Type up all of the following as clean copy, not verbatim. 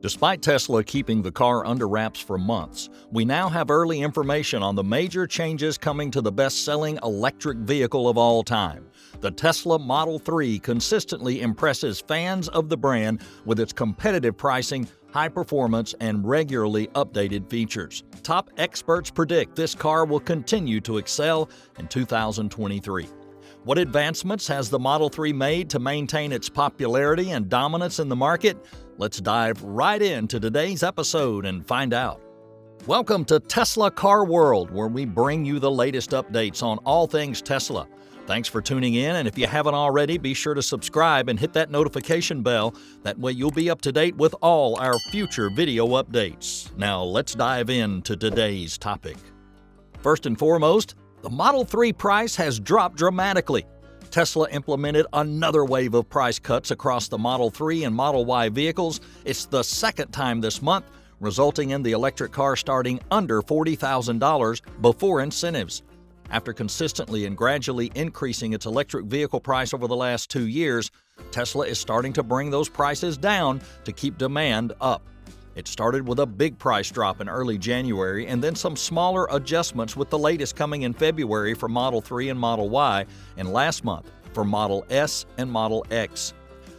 Despite Tesla keeping the car under wraps for months, we now have early information on the major changes coming to the best-selling electric vehicle of all time. The Tesla Model 3 consistently impresses fans of the brand with its competitive pricing, high performance, and regularly updated features. Top experts predict this car will continue to excel in 2023. What advancements has the Model 3 made to maintain its popularity and dominance in the market? Let's dive right into today's episode and find out. Welcome to Tesla Car World, where we bring you the latest updates on all things Tesla. Thanks for tuning in, and if you haven't already, be sure to subscribe and hit that notification bell. That way you'll be up to date with all our future video updates. Now let's dive into today's topic. First and foremost, the Model 3 price has dropped dramatically. Tesla implemented another wave of price cuts across the Model 3 and Model Y vehicles. It's the second time this month, resulting in the electric car starting under $40,000 before incentives. After consistently and gradually increasing its electric vehicle price over the last 2 years, Tesla is starting to bring those prices down to keep demand up. It started with a big price drop in early January and then some smaller adjustments, with the latest coming in February for Model 3 and Model Y and last month for Model S and Model X.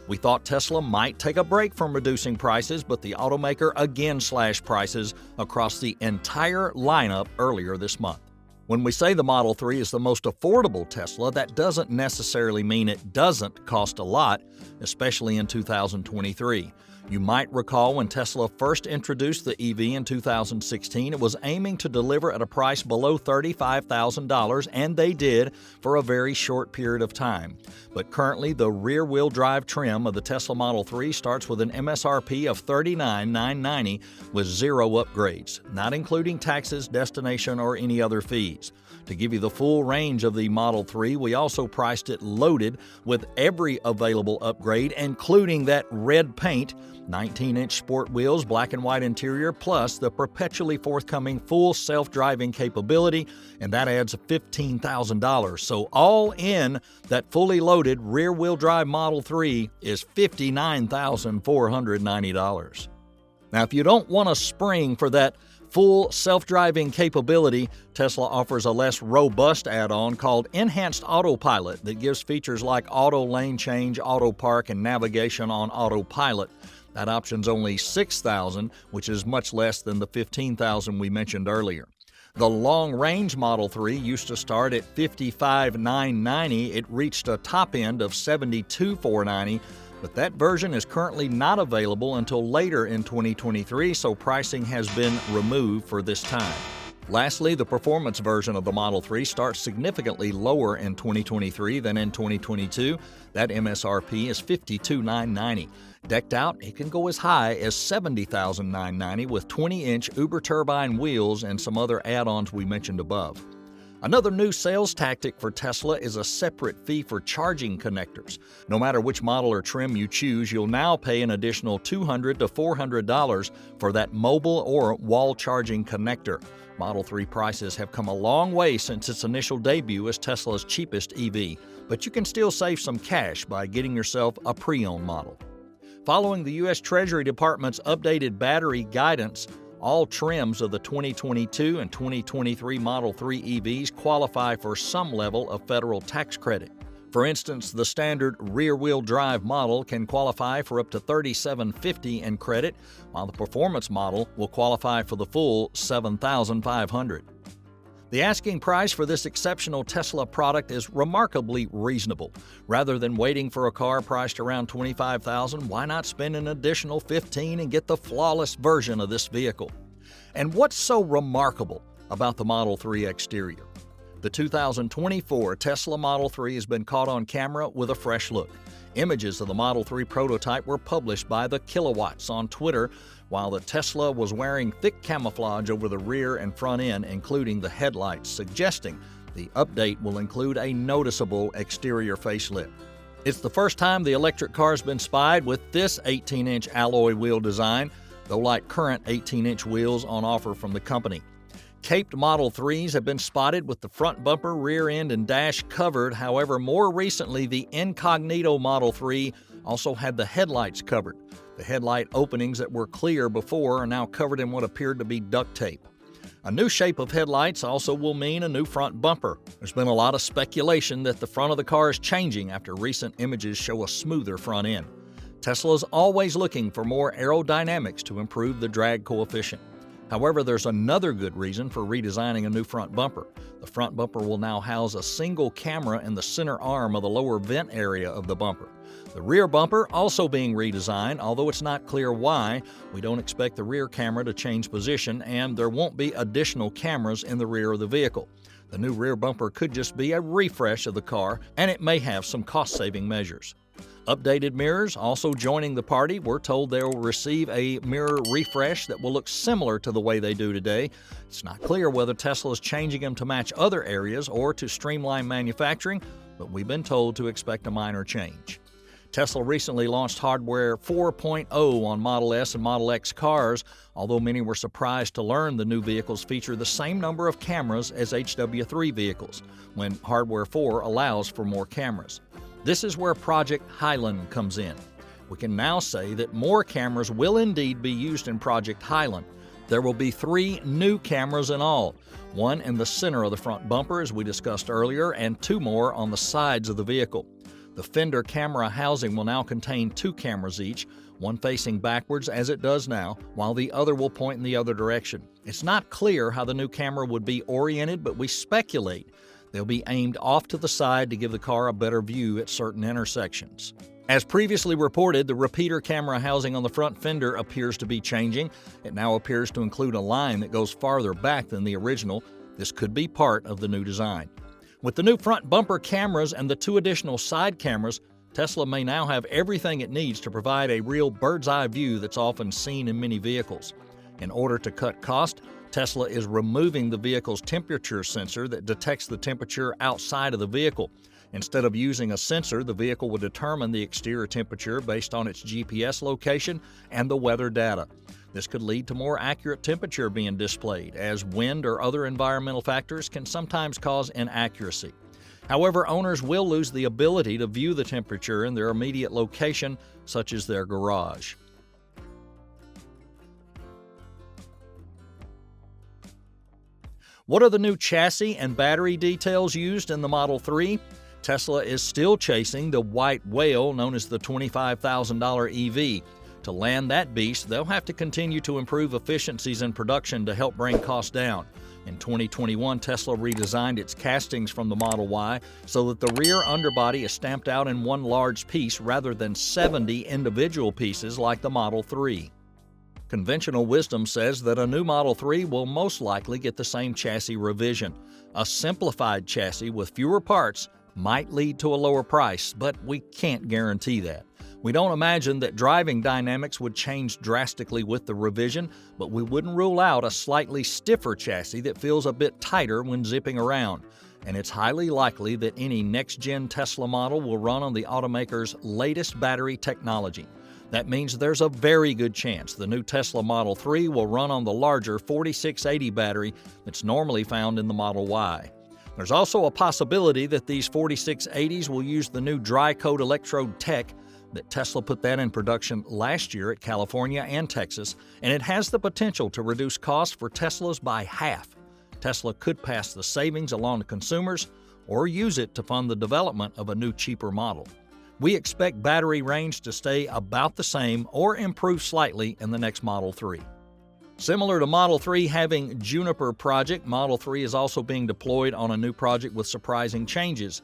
We thought Tesla might take a break from reducing prices, but the automaker again slashed prices across the entire lineup earlier this month. When we say the Model 3 is the most affordable Tesla, that doesn't necessarily mean it doesn't cost a lot, especially in 2023. You might recall when Tesla first introduced the EV in 2016, it was aiming to deliver at a price below $35,000, and they did for a very short period of time. But currently, the rear-wheel drive trim of the Tesla Model 3 starts with an MSRP of $39,990 with zero upgrades, not including taxes, destination, or any other fees. To give you the full range of the Model 3, we also priced it loaded with every available upgrade, including that red paint, 19-inch sport wheels, black and white interior, plus the perpetually forthcoming full self-driving capability, and that adds $15,000. So all in, that fully loaded rear-wheel drive Model 3 is $59,490. Now, if you don't want to spring for that full self-driving capability, Tesla offers a less robust add-on called Enhanced Autopilot that gives features like auto lane change, auto park, and navigation on autopilot. That option's only $6,000, which is much less than the $15,000 we mentioned earlier. The long-range Model 3 used to start at $55,990. It reached a top end of $72,490, but that version is currently not available until later in 2023, so pricing has been removed for this time. Lastly, the performance version of the Model 3 starts significantly lower in 2023 than in 2022. That MSRP is $52,990. Decked out, it can go as high as $70,990 with 20-inch Uber turbine wheels and some other add-ons we mentioned above. Another new sales tactic for Tesla is a separate fee for charging connectors. No matter which model or trim you choose, you'll now pay an additional $200 to $400 for that mobile or wall charging connector. Model 3 prices have come a long way since its initial debut as Tesla's cheapest EV, but you can still save some cash by getting yourself a pre-owned model. Following the U.S. Treasury Department's updated battery guidance, all trims of the 2022 and 2023 Model 3 EVs qualify for some level of federal tax credit. For instance, the standard rear-wheel drive model can qualify for up to $3,750 in credit, while the performance model will qualify for the full $7,500. The asking price for this exceptional Tesla product is remarkably reasonable. Rather than waiting for a car priced around $25,000, why not spend an additional $15,000 and get the flawless version of this vehicle? And what's so remarkable about the Model 3 exterior? The 2024 Tesla Model 3 has been caught on camera with a fresh look. Images of the Model 3 prototype were published by the Kilowatts on Twitter, while the Tesla was wearing thick camouflage over the rear and front end, including the headlights, suggesting the update will include a noticeable exterior facelift. It's the first time the electric car's been spied with this 18-inch alloy wheel design, though like current 18-inch wheels on offer from the company. Caped Model 3s have been spotted with the front bumper, rear end, and dash covered. However, more recently, the Incognito Model 3 also had the headlights covered. The headlight openings that were clear before are now covered in what appeared to be duct tape. A new shape of headlights also will mean a new front bumper. There's been a lot of speculation that the front of the car is changing after recent images show a smoother front end. Tesla is always looking for more aerodynamics to improve the drag coefficient. However, there's another good reason for redesigning a new front bumper. The front bumper will now house a single camera in the center arm of the lower vent area of the bumper. The rear bumper also being redesigned, although it's not clear why. We don't expect the rear camera to change position, and there won't be additional cameras in the rear of the vehicle. The new rear bumper could just be a refresh of the car, and it may have some cost-saving measures. Updated mirrors also joining the party. We're told they will receive a mirror refresh that will look similar to the way they do today. It's not clear whether Tesla is changing them to match other areas or to streamline manufacturing, but we've been told to expect a minor change. Tesla recently launched hardware 4.0 on Model S and Model X cars, although many were surprised to learn the new vehicles feature the same number of cameras as HW3 vehicles, when Hardware 4 allows for more cameras. This is where Project Highland comes in. We can now say that more cameras will indeed be used in Project Highland. There will be 3 new cameras in all, one in the center of the front bumper, as we discussed earlier, and 2 more on the sides of the vehicle. The fender camera housing will now contain 2 cameras each, one facing backwards as it does now, while the other will point in the other direction. It's not clear how the new camera would be oriented, but we speculate they'll be aimed off to the side to give the car a better view at certain intersections. As previously reported, the repeater camera housing on the front fender appears to be changing. It now appears to include a line that goes farther back than the original. This could be part of the new design. With the new front bumper cameras and the 2 additional side cameras, Tesla may now have everything it needs to provide a real bird's-eye view that's often seen in many vehicles. In order to cut cost, Tesla is removing the vehicle's temperature sensor that detects the temperature outside of the vehicle. Instead of using a sensor, the vehicle will determine the exterior temperature based on its GPS location and the weather data. This could lead to more accurate temperature being displayed, as wind or other environmental factors can sometimes cause inaccuracy. However, owners will lose the ability to view the temperature in their immediate location, such as their garage. What are the new chassis and battery details used in the Model 3? Tesla is still chasing the white whale known as the $25,000 EV. To land that beast, they'll have to continue to improve efficiencies in production to help bring costs down. In 2021, Tesla redesigned its castings from the Model Y so that the rear underbody is stamped out in one large piece rather than 70 individual pieces like the Model 3. Conventional wisdom says that a new Model 3 will most likely get the same chassis revision. A simplified chassis with fewer parts might lead to a lower price, but we can't guarantee that. We don't imagine that driving dynamics would change drastically with the revision, but we wouldn't rule out a slightly stiffer chassis that feels a bit tighter when zipping around. And it's highly likely that any next-gen Tesla model will run on the automaker's latest battery technology. That means there's a very good chance the new Tesla Model 3 will run on the larger 4680 battery that's normally found in the Model Y. There's also a possibility that these 4680s will use the new dry coat electrode tech that Tesla put that in production last year at California and Texas, and it has the potential to reduce costs for Teslas by half. Tesla could pass the savings along to consumers or use it to fund the development of a new, cheaper model. We expect battery range to stay about the same or improve slightly in the next Model 3. Similar to Model 3 having Juniper project, Model 3 is also being deployed on a new project with surprising changes.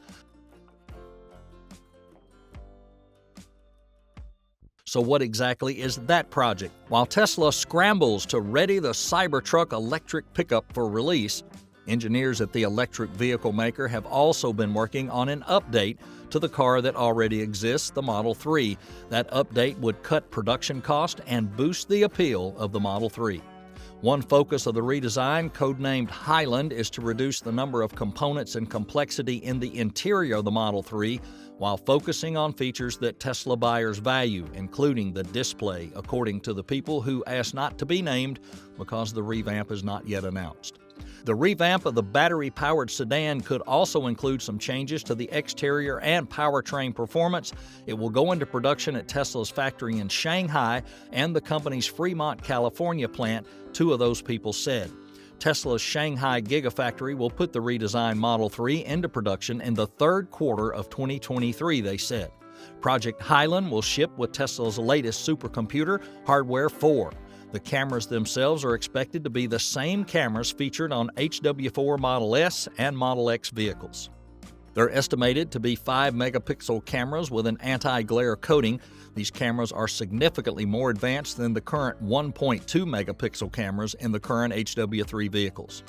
So what exactly is that project? While Tesla scrambles to ready the Cybertruck electric pickup for release, engineers at the electric vehicle maker have also been working on an update to the car that already exists, the Model 3. That update would cut production cost and boost the appeal of the Model 3. One focus of the redesign, codenamed Highland, is to reduce the number of components and complexity in the interior of the Model 3 while focusing on features that Tesla buyers value, including the display, according to the people who asked not to be named because the revamp is not yet announced. The revamp of the battery-powered sedan could also include some changes to the exterior and powertrain performance. It will go into production at Tesla's factory in Shanghai and the company's Fremont, California plant, two of those people said. Tesla's Shanghai Gigafactory will put the redesigned Model 3 into production in the third quarter of 2023, they said. Project Highland will ship with Tesla's latest supercomputer, Hardware 4. The cameras themselves are expected to be the same cameras featured on HW4 Model S and Model X vehicles. They're estimated to be 5-megapixel cameras with an anti-glare coating. These cameras are significantly more advanced than the current 1.2-megapixel cameras in the current HW3 vehicles.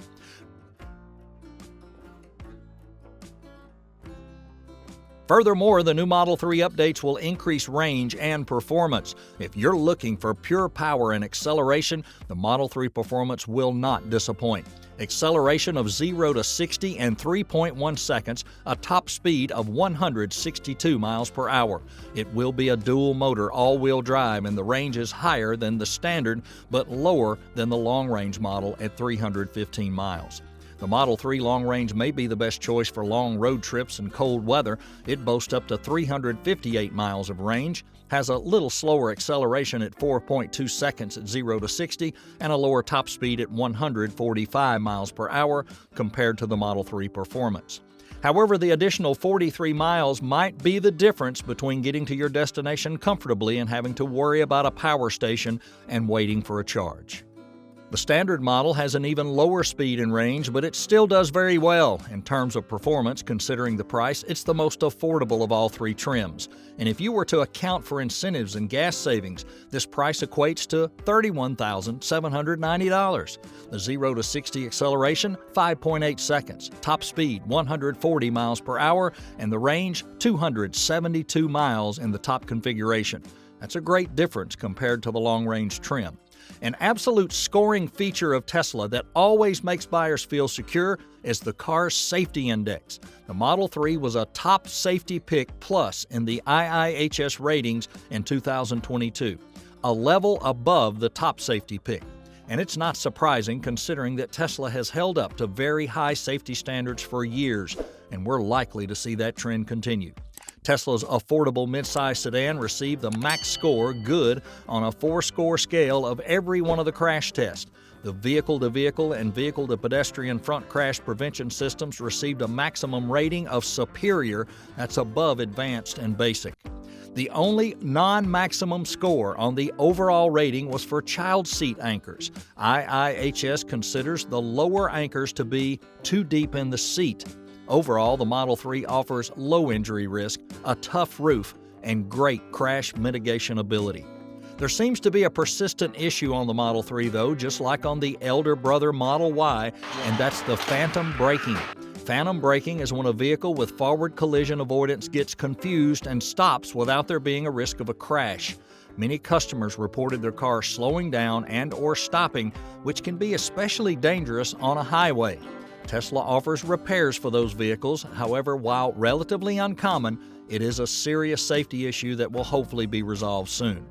Furthermore, the new Model 3 updates will increase range and performance. If you're looking for pure power and acceleration, the Model 3 performance will not disappoint. Acceleration of 0 to 60 in 3.1 seconds, a top speed of 162 miles per hour. It will be a dual-motor all-wheel drive, and the range is higher than the standard but lower than the long-range model at 315 miles. The Model 3 long range may be the best choice for long road trips and cold weather. It boasts up to 358 miles of range, has a little slower acceleration at 4.2 seconds at 0 to 60, and a lower top speed at 145 miles per hour compared to the Model 3 Performance. However, the additional 43 miles might be the difference between getting to your destination comfortably and having to worry about a power station and waiting for a charge. The standard model has an even lower speed and range, but it still does very well. In terms of performance, considering the price, it's the most affordable of all three trims. And if you were to account for incentives and gas savings, this price equates to $31,790. The 0 to 60 acceleration, 5.8 seconds. Top speed, 140 miles per hour, and the range, 272 miles in the top configuration. That's a great difference compared to the long-range trim. An absolute scoring feature of Tesla that always makes buyers feel secure is the car's safety index. The Model 3 was a top safety pick plus in the IIHS ratings in 2022, a level above the top safety pick. And it's not surprising considering that Tesla has held up to very high safety standards for years, and we're likely to see that trend continue. Tesla's affordable midsize sedan received the max score good on a 4-score scale of every one of the crash tests. The vehicle-to-vehicle and vehicle-to-pedestrian front crash prevention systems received a maximum rating of superior, that's above advanced and basic. The only non-maximum score on the overall rating was for child seat anchors. IIHS considers the lower anchors to be too deep in the seat. Overall, the Model 3 offers low injury risk, a tough roof, and great crash mitigation ability. There seems to be a persistent issue on the Model 3, though, just like on the elder brother Model Y, and that's the phantom braking. Phantom braking is when a vehicle with forward collision avoidance gets confused and stops without there being a risk of a crash. Many customers reported their cars slowing down and/or stopping, which can be especially dangerous on a highway. Tesla offers repairs for those vehicles. However, while relatively uncommon, it is a serious safety issue that will hopefully be resolved soon.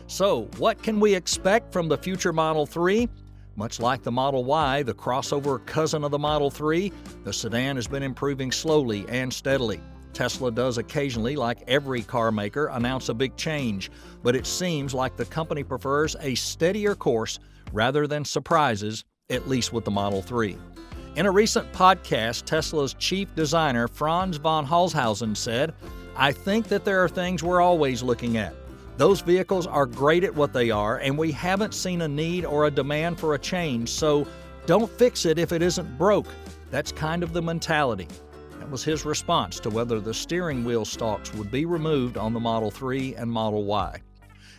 So, what can we expect from the future Model 3? Much like the Model Y, the crossover cousin of the Model 3, the sedan has been improving slowly and steadily. Tesla does occasionally, like every car maker, announce a big change, but it seems like the company prefers a steadier course rather than surprises, at least with the Model 3. In a recent podcast, Tesla's chief designer Franz von Holzhausen said, "I think that there are things we're always looking at. Those vehicles are great at what they are, and we haven't seen a need or a demand for a change, so don't fix it if it isn't broke." That's kind of the mentality. That was his response to whether the steering wheel stalks would be removed on the Model 3 and Model Y.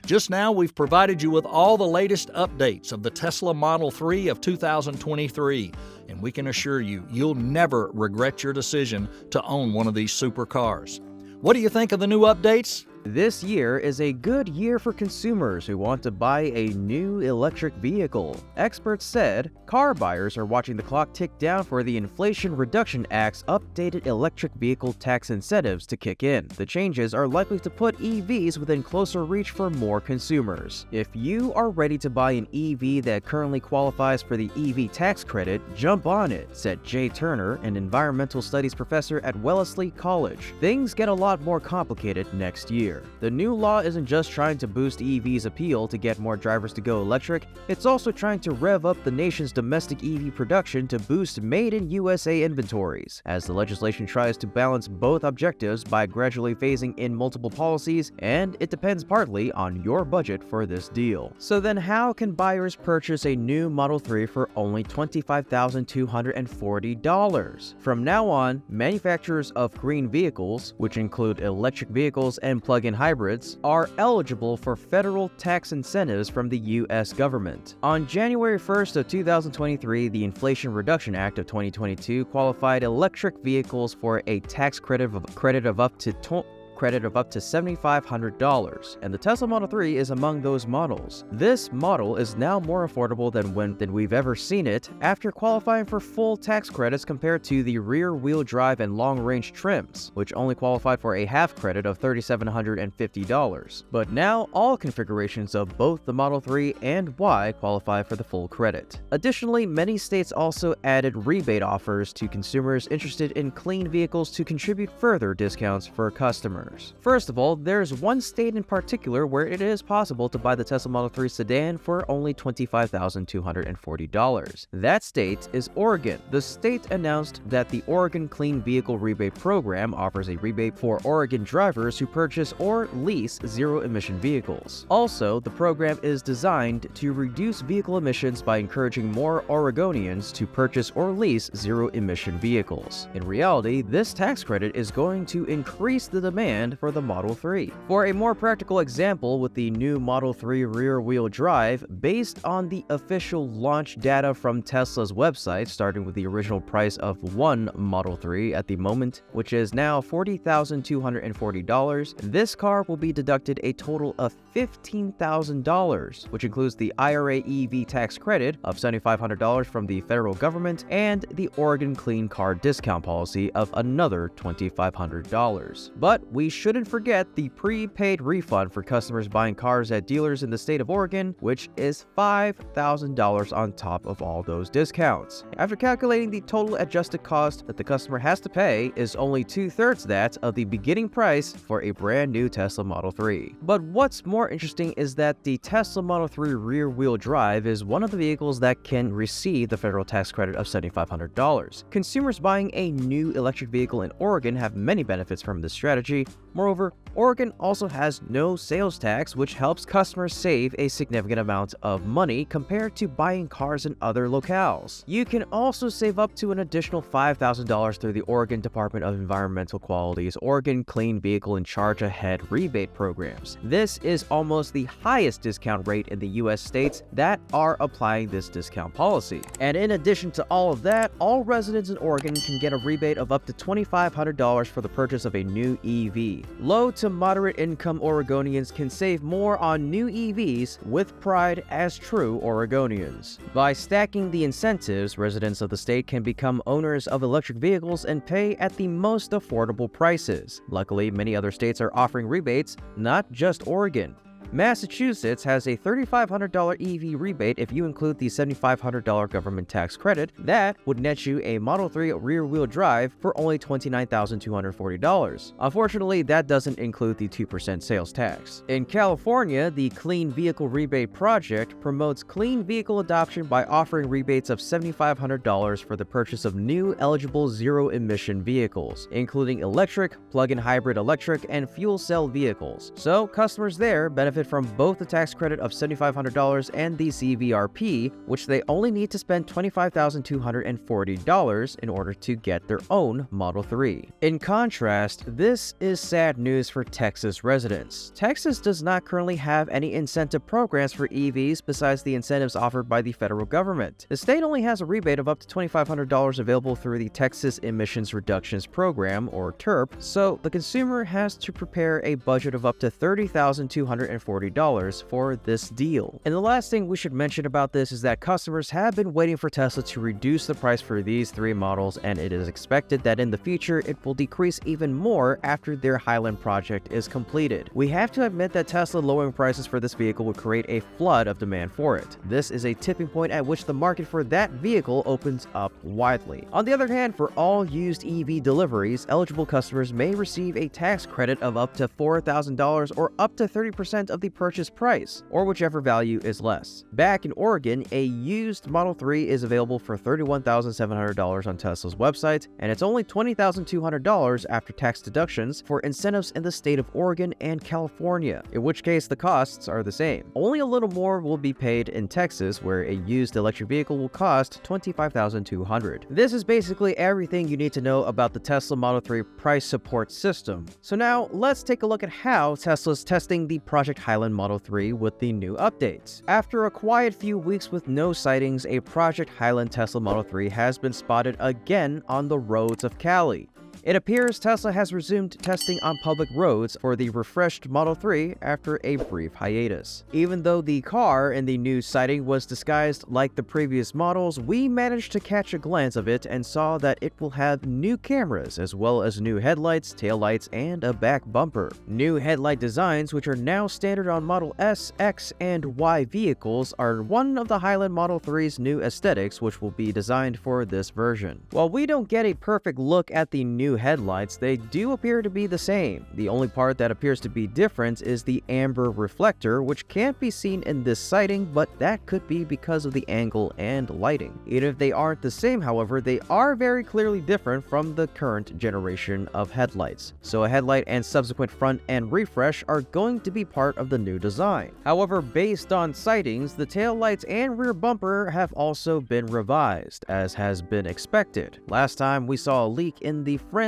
Just now, we've provided you with all the latest updates of the Tesla Model 3 of 2023, and we can assure you, you'll never regret your decision to own one of these supercars. What do you think of the new updates? This year is a good year for consumers who want to buy a new electric vehicle. Experts said car buyers are watching the clock tick down for the Inflation Reduction Act's updated electric vehicle tax incentives to kick in. The changes are likely to put EVs within closer reach for more consumers. If you are ready to buy an EV that currently qualifies for the EV tax credit, jump on it, said Jay Turner, an environmental studies professor at Wellesley College. Things get a lot more complicated next year. The new law isn't just trying to boost EVs' appeal to get more drivers to go electric, it's also trying to rev up the nation's domestic EV production to boost made-in-USA inventories, as the legislation tries to balance both objectives by gradually phasing in multiple policies, and it depends partly on your budget for this deal. So then how can buyers purchase a new Model 3 for only $25,240? From now on, manufacturers of green vehicles, which include electric vehicles and plug-in hybrids, are eligible for federal tax incentives from the U.S. government. On January 1st of 2023, the Inflation Reduction Act of 2022 qualified electric vehicles for a tax credit of up to $7,500, and the Tesla Model 3 is among those models. This model is now more affordable than we've ever seen it, after qualifying for full tax credits compared to the rear-wheel drive and long-range trims, which only qualified for a half credit of $3,750. But now all configurations of both the Model 3 and Y qualify for the full credit. Additionally, many states also added rebate offers to consumers interested in clean vehicles to contribute further discounts for customers. First of all, there's one state in particular where it is possible to buy the Tesla Model 3 sedan for only $25,240. That state is Oregon. The state announced that the Oregon Clean Vehicle Rebate Program offers a rebate for Oregon drivers who purchase or lease zero-emission vehicles. Also, the program is designed to reduce vehicle emissions by encouraging more Oregonians to purchase or lease zero-emission vehicles. In reality, this tax credit is going to increase the demand for the Model 3. For a more practical example with the new Model 3 rear-wheel drive, based on the official launch data from Tesla's website, starting with the original price of one Model 3 at the moment, which is now $40,240, this car will be deducted a total of $15,000, which includes the IRA EV tax credit of $7,500 from the federal government and the Oregon Clean Car Discount Policy of another $2,500. But we shouldn't forget the prepaid refund for customers buying cars at dealers in the state of Oregon, which is $5,000 on top of all those discounts. After calculating the total adjusted cost that the customer has to pay is only 2/3 that of the beginning price for a brand new Tesla Model 3. But what's more interesting is that the Tesla Model 3 rear-wheel drive is one of the vehicles that can receive the federal tax credit of $7,500. Consumers buying a new electric vehicle in Oregon have many benefits from this strategy. Moreover, Oregon also has no sales tax, which helps customers save a significant amount of money compared to buying cars in other locales. You can also save up to an additional $5,000 through the Oregon Department of Environmental Quality's Oregon Clean Vehicle and Charge Ahead rebate programs. This is almost the highest discount rate in the U.S. states that are applying this discount policy. And in addition to all of that, all residents in Oregon can get a rebate of up to $2,500 for the purchase of a new EV. Low to moderate income Oregonians can save more on new EVs with pride as true Oregonians. By stacking the incentives, residents of the state can become owners of electric vehicles and pay at the most affordable prices. Luckily, many other states are offering rebates, not just Oregon. Massachusetts has a $3,500 EV rebate if you include the $7,500 government tax credit. That would net you a Model 3 rear-wheel drive for only $29,240. Unfortunately, that doesn't include the 2% sales tax. In California, the Clean Vehicle Rebate Project promotes clean vehicle adoption by offering rebates of $7,500 for the purchase of new eligible zero-emission vehicles, including electric, plug-in hybrid electric, and fuel cell vehicles. So customers there benefit benefit from both the tax credit of $7,500 and the CVRP, which they only need to spend $25,240 in order to get their own Model 3. In contrast, this is sad news for Texas residents. Texas does not currently have any incentive programs for EVs besides the incentives offered by the federal government. The state only has a rebate of up to $2,500 available through the Texas Emissions Reductions Program, or TERP, so the consumer has to prepare a budget of up to $30,240 for this deal. And the last thing we should mention about this is that customers have been waiting for Tesla to reduce the price for these three models, and it is expected that in the future it will decrease even more after their Highland project is completed. We have to admit that Tesla lowering prices for this vehicle would create a flood of demand for it. This is a tipping point at which the market for that vehicle opens up widely. On the other hand, for all used EV deliveries, eligible customers may receive a tax credit of up to $4,000 or up to 30% of the purchase price, or whichever value is less. Back in Oregon, a used Model 3 is available for $31,700 on Tesla's website, and it's only $20,200 after tax deductions for incentives in the state of Oregon and California, in which case the costs are the same. Only a little more will be paid in Texas, where a used electric vehicle will cost $25,200. This is basically everything you need to know about the Tesla Model 3 price support system. So now let's take a look at how Tesla's testing the Project Highland Model 3 with the new updates. After a quiet few weeks with no sightings, a Project Highland Tesla Model 3 has been spotted again on the roads of Cali. It appears Tesla has resumed testing on public roads for the refreshed Model 3 after a brief hiatus. Even though the car in the new sighting was disguised like the previous models, we managed to catch a glance of it and saw that it will have new cameras as well as new headlights, taillights, and a back bumper. New headlight designs, which are now standard on Model S, X, and Y vehicles, are one of the Highland Model 3's new aesthetics, which will be designed for this version. While we don't get a perfect look at the new headlights, they do appear to be the same. The only part that appears to be different is the amber reflector, which can't be seen in this sighting, but that could be because of the angle and lighting. Even if they aren't the same, however, they are very clearly different from the current generation of headlights. So a headlight and subsequent front end refresh are going to be part of the new design. However, based on sightings, the taillights and rear bumper have also been revised, as has been expected. Last time we saw a leak in the front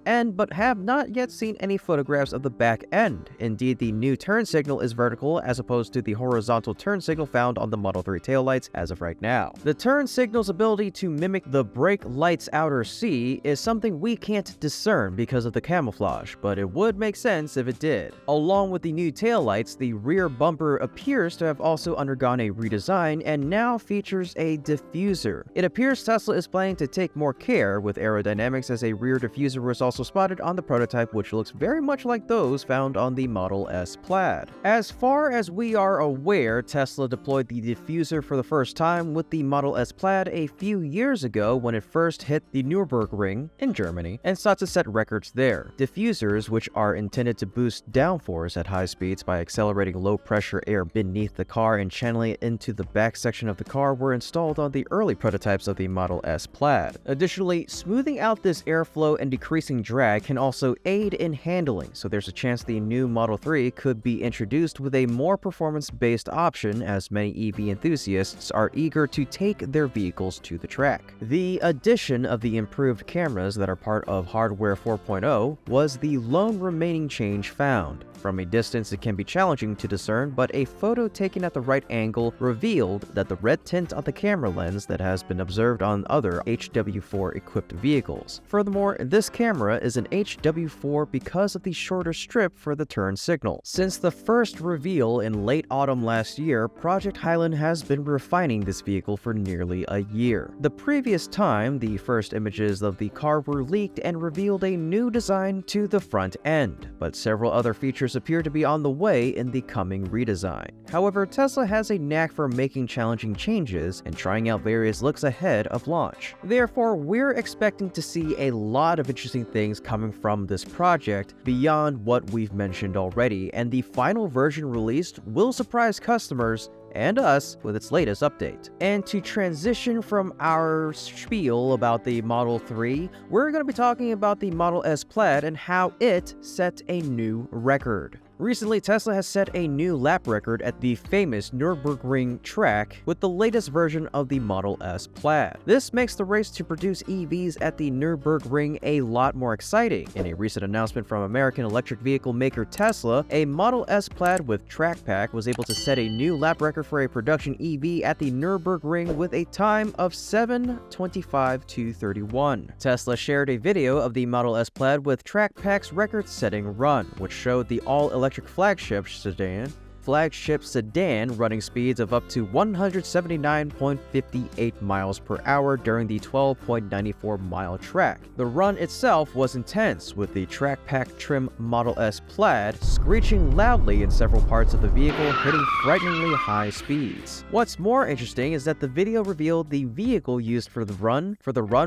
end, but have not yet seen any photographs of the back end. Indeed, the new turn signal is vertical as opposed to the horizontal turn signal found on the Model 3 taillights as of right now. The turn signal's ability to mimic the brake light's outer C is something we can't discern because of the camouflage, but it would make sense if it did. Along with the new taillights, the rear bumper appears to have also undergone a redesign and now features a diffuser. It appears Tesla is planning to take more care with aerodynamics, as a rear diffuser was also spotted on the prototype, which looks very much like those found on the Model S Plaid. As far as we are aware, Tesla deployed the diffuser for the first time with the Model S Plaid a few years ago when it first hit the Nürburgring in Germany and sought to set records there. Diffusers, which are intended to boost downforce at high speeds by accelerating low-pressure air beneath the car and channeling it into the back section of the car, were installed on the early prototypes of the Model S Plaid. Additionally, smoothing out this airflow and decreasing drag can also aid in handling, so there's a chance the new Model 3 could be introduced with a more performance-based option, as many EV enthusiasts are eager to take their vehicles to the track. The addition of the improved cameras that are part of Hardware 4.0 was the lone remaining change found. From a distance, it can be challenging to discern, but a photo taken at the right angle revealed that the red tint on the camera lens that has been observed on other HW4-equipped vehicles. Furthermore, this camera is an HW4 because of the shorter strip for the turn signal. Since the first reveal in late autumn last year, Project Highland has been refining this vehicle for nearly a year. The previous time, the first images of the car were leaked and revealed a new design to the front end, but several other features appear to be on the way in the coming redesign. However, Tesla has a knack for making challenging changes and trying out various looks ahead of launch. Therefore, we're expecting to see a lot of interesting things coming from this project beyond what we've mentioned already, and the final version released will surprise customers and us with its latest update. And to transition from our spiel about the Model 3, we're going to be talking about the Model S Plaid and how it set a new record. Recently, Tesla has set a new lap record at the famous Nürburgring track with the latest version of the Model S Plaid. This makes the race to produce EVs at the Nürburgring a lot more exciting. In a recent announcement from American electric vehicle maker Tesla, a Model S Plaid with track pack was able to set a new lap record for a production EV at the Nürburgring with a time of 7:25:31. Tesla shared a video of the Model S Plaid with track pack's record-setting run, which showed the all-electric flagship sedan running speeds of up to 179.58 miles per hour during the 12.94-mile track. The run itself was intense, with the track pack trim Model S Plaid screeching loudly in several parts of the vehicle, hitting frighteningly high speeds. What's more interesting is that the video revealed the vehicle used for the run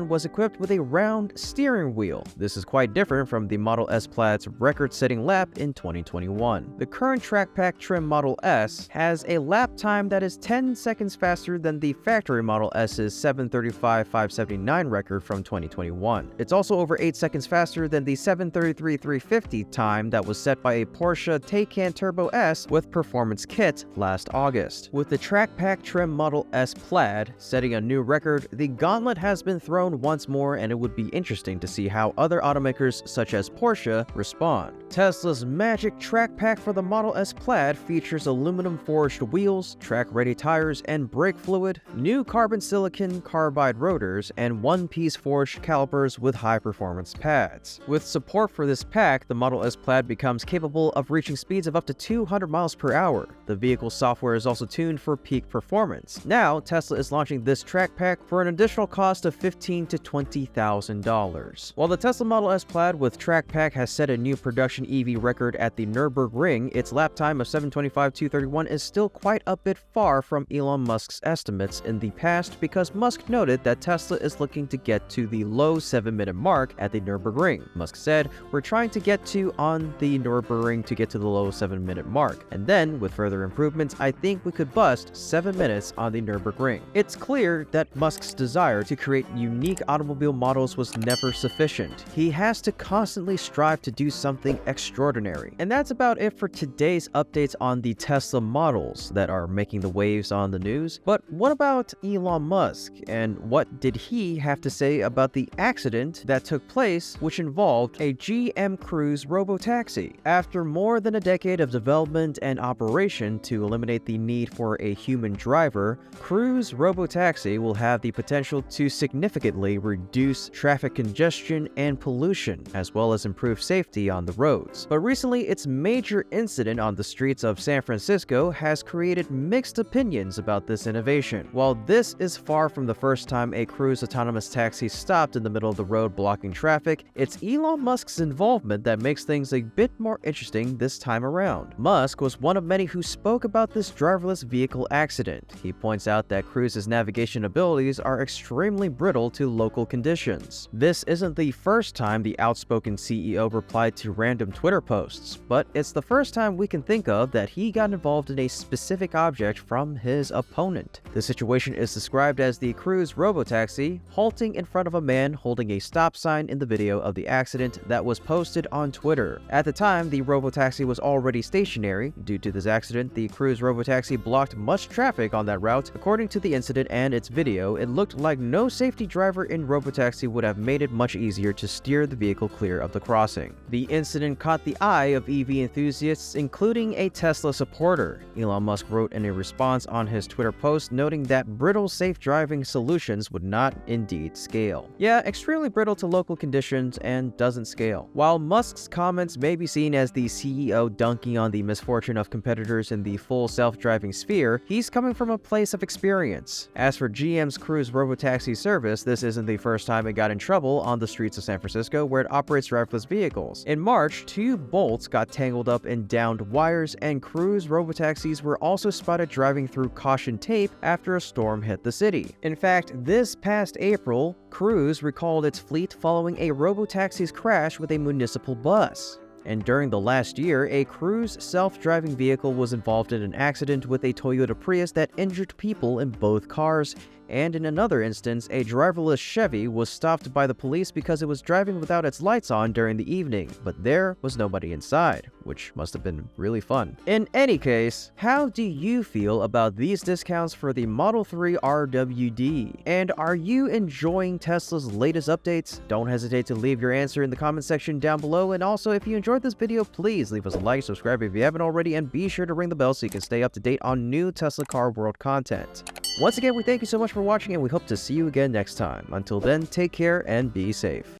was equipped with a round steering wheel. This is quite different from the Model S Plaid's record-setting lap in 2021. The current track pack trim Model S has a lap time that is 10 seconds faster than the factory Model S's 7:35:579 record from 2021. It's also over 8 seconds faster than the 7:33:350 time that was set by a Porsche Taycan Turbo S with Performance Kit last August. With the track pack trim Model S Plaid setting a new record, the gauntlet has been thrown once more, and it would be interesting to see how other automakers such as Porsche respond. Tesla's magic track pack for the Model S Plaid features aluminum forged wheels, track-ready tires and brake fluid, new carbon silicon carbide rotors, and one-piece forged calipers with high-performance pads. With support for this pack, the Model S Plaid becomes capable of reaching speeds of up to 200 miles per hour. The vehicle's software is also tuned for peak performance. Now, Tesla is launching this track pack for an additional cost of $15,000 to $20,000. While the Tesla Model S Plaid with track pack has set a new production EV record at the Nürburgring, its lap time of 7:25:231 is still quite a bit far from Elon Musk's estimates in the past, because Musk noted that Tesla is looking to get to the low 7-minute mark at the Nürburgring. Musk said, "We're trying to get to on the Nürburgring to get to the low 7-minute mark. And then, with further improvements, I think we could bust 7 minutes on the Nürburgring." It's clear that Musk's desire to create unique automobile models was never sufficient. He has to constantly strive to do something extraordinary. And that's about it for today's updates on the Tesla models that are making the waves on the news. But what about Elon Musk, and what did he have to say about the accident that took place, which involved a GM Cruise robotaxi? After more than a decade of development and operation to eliminate the need for a human driver, Cruise robotaxi will have the potential to significantly reduce traffic congestion and pollution, as well as improve safety on the roads. But recently, its major incident on the streets of San Francisco has created mixed opinions about this innovation. While this is far from the first time a Cruise autonomous taxi stopped in the middle of the road blocking traffic, it's Elon Musk's involvement that makes things a bit more interesting this time around. Musk was one of many who spoke about this driverless vehicle accident. He points out that Cruise's navigation abilities are extremely brittle to local conditions. This isn't the first time the outspoken CEO replied to random Twitter posts, but it's the first time we can think of that he got involved in a specific object from his opponent. The situation is described as the Cruise robotaxi halting in front of a man holding a stop sign in the video of the accident that was posted on Twitter. At the time, the robotaxi was already stationary. Due to this accident, the Cruise robotaxi blocked much traffic on that route. According to the incident and its video, it looked like no safety driver in robotaxi would have made it much easier to steer the vehicle clear of the crossing. The incident caught the eye of EV enthusiasts, including a Tesla supporter. Elon Musk wrote in a response on his Twitter post, noting that brittle safe driving solutions would not indeed scale. Yeah, extremely brittle to local conditions and doesn't scale. While Musk's comments may be seen as the CEO dunking on the misfortune of competitors in the full self-driving sphere, he's coming from a place of experience. As for GM's Cruise robotaxi service, this isn't the first time it got in trouble on the streets of San Francisco, where it operates driverless vehicles. In March, 2 bolts got tangled up in downed wires, and Cruise robotaxis were also spotted driving through caution tape after a storm hit the city. In fact, this past April, Cruise recalled its fleet following a robotaxi's crash with a municipal bus. And during the last year, a Cruise self-driving vehicle was involved in an accident with a Toyota Prius that injured people in both cars And in another instance, a driverless Chevy was stopped by the police because it was driving without its lights on during the evening, but there was nobody inside, which must have been really fun. In any case, how do you feel about these discounts for the Model 3 RWD? And are you enjoying Tesla's latest updates? Don't hesitate to leave your answer in the comment section down below, and also if you enjoyed this video, please leave us a like, subscribe if you haven't already, and be sure to ring the bell so you can stay up to date on new Tesla car world content. Once again, we thank you so much for watching, and we hope to see you again next time. Until then, take care and be safe.